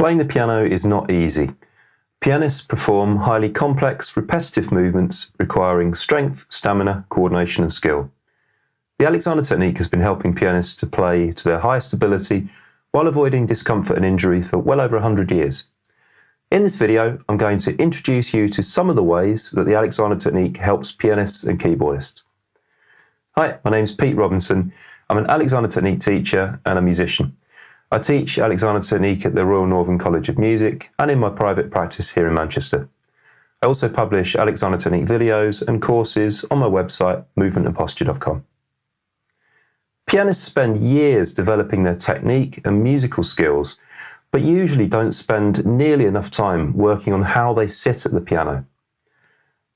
Playing the piano is not easy. Pianists perform highly complex, repetitive movements requiring strength, stamina, coordination and skill. The Alexander technique has been helping pianists to play to their highest ability while avoiding discomfort and injury for well over 100 years. In this video, I'm going to introduce you to some of the ways that the Alexander technique helps pianists and keyboardists. Hi, my name's Pete Robinson. I'm an Alexander technique teacher and a musician. I teach Alexander technique at the Royal Northern College of Music and in my private practice here in Manchester. I also publish Alexander technique videos and courses on my website, movementandposture.com. Pianists spend years developing their technique and musical skills, but usually don't spend nearly enough time working on how they sit at the piano.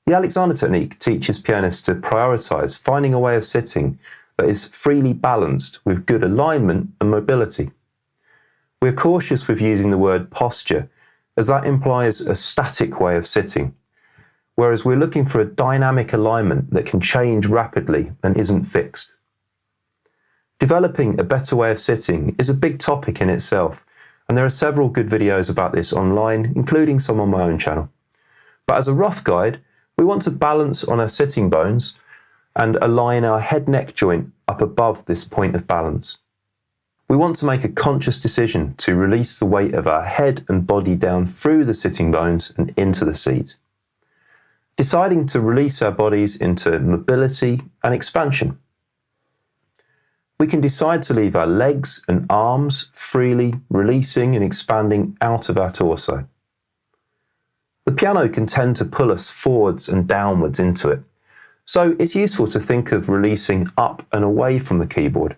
The Alexander technique teaches pianists to prioritize finding a way of sitting that is freely balanced with good alignment and mobility. We're cautious with using the word posture, as that implies a static way of sitting, whereas we're looking for a dynamic alignment that can change rapidly and isn't fixed. Developing a better way of sitting is a big topic in itself, and there are several good videos about this online, including some on my own channel. But as a rough guide, we want to balance on our sitting bones and align our head-neck joint up above this point of balance. We want to make a conscious decision to release the weight of our head and body down through the sitting bones and into the seat. Deciding to release our bodies into mobility and expansion. We can decide to leave our legs and arms freely releasing and expanding out of our torso. The piano can tend to pull us forwards and downwards into it, so it's useful to think of releasing up and away from the keyboard,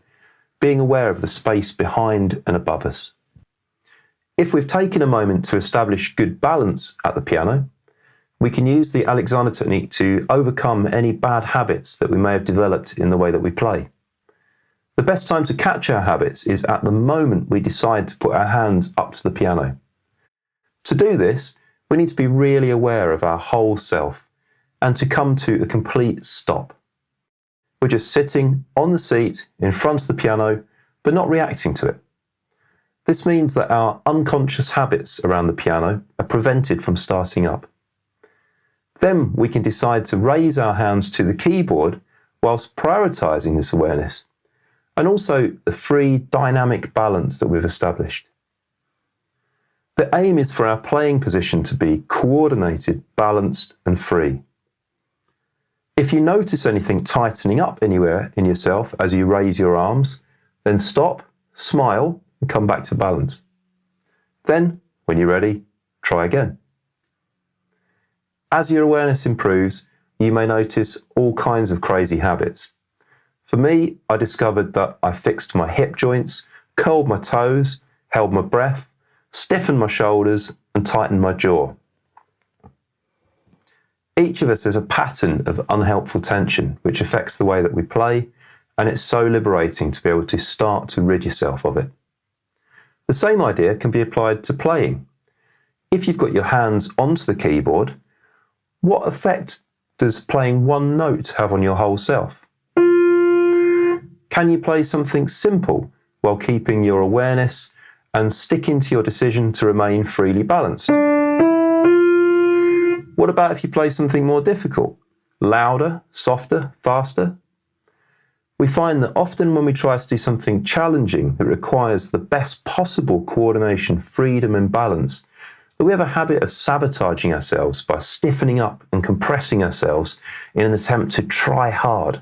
being aware of the space behind and above us. If we've taken a moment to establish good balance at the piano, we can use the Alexander technique to overcome any bad habits that we may have developed in the way that we play. The best time to catch our habits is at the moment we decide to put our hands up to the piano. To do this, we need to be really aware of our whole self and to come to a complete stop. We're just sitting on the seat in front of the piano, but not reacting to it. This means that our unconscious habits around the piano are prevented from starting up. Then we can decide to raise our hands to the keyboard whilst prioritizing this awareness, and also the free dynamic balance that we've established. The aim is for our playing position to be coordinated, balanced, and free. If you notice anything tightening up anywhere in yourself as you raise your arms, then stop, smile, and come back to balance. Then, when you're ready, try again. As your awareness improves, you may notice all kinds of crazy habits. For me, I discovered that I fixed my hip joints, curled my toes, held my breath, stiffened my shoulders, and tightened my jaw. Each of us has a pattern of unhelpful tension which affects the way that we play, and it's so liberating to be able to start to rid yourself of it. The same idea can be applied to playing. If you've got your hands onto the keyboard, what effect does playing one note have on your whole self? Can you play something simple while keeping your awareness and sticking to your decision to remain freely balanced? What about if you play something more difficult? Louder, softer, faster? We find that often when we try to do something challenging that requires the best possible coordination, freedom and balance, that we have a habit of sabotaging ourselves by stiffening up and compressing ourselves in an attempt to try hard.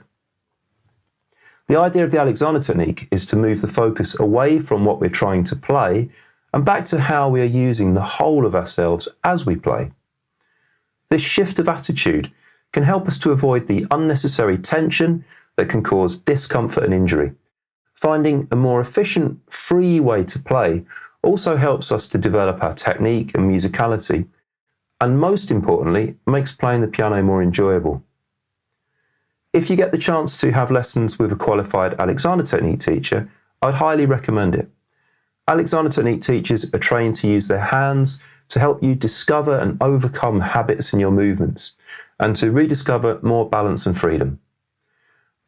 The idea of the Alexander technique is to move the focus away from what we're trying to play and back to how we are using the whole of ourselves as we play. This shift of attitude can help us to avoid the unnecessary tension that can cause discomfort and injury. Finding a more efficient, free way to play also helps us to develop our technique and musicality, and most importantly, makes playing the piano more enjoyable. If you get the chance to have lessons with a qualified Alexander technique teacher, I'd highly recommend it. Alexander technique teachers are trained to use their hands to help you discover and overcome habits in your movements, and to rediscover more balance and freedom.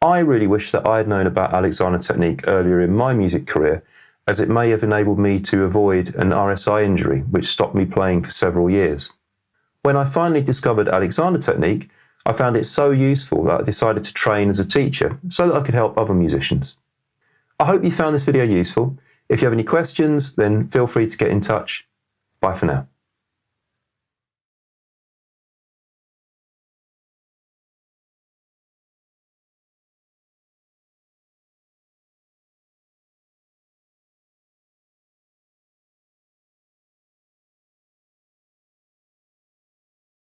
I really wish that I had known about Alexander technique earlier in my music career, as it may have enabled me to avoid an RSI injury, which stopped me playing for several years. When I finally discovered Alexander Technique, I found it so useful that I decided to train as a teacher so that I could help other musicians. I hope you found this video useful. If you have any questions, then feel free to get in touch. Bye for now.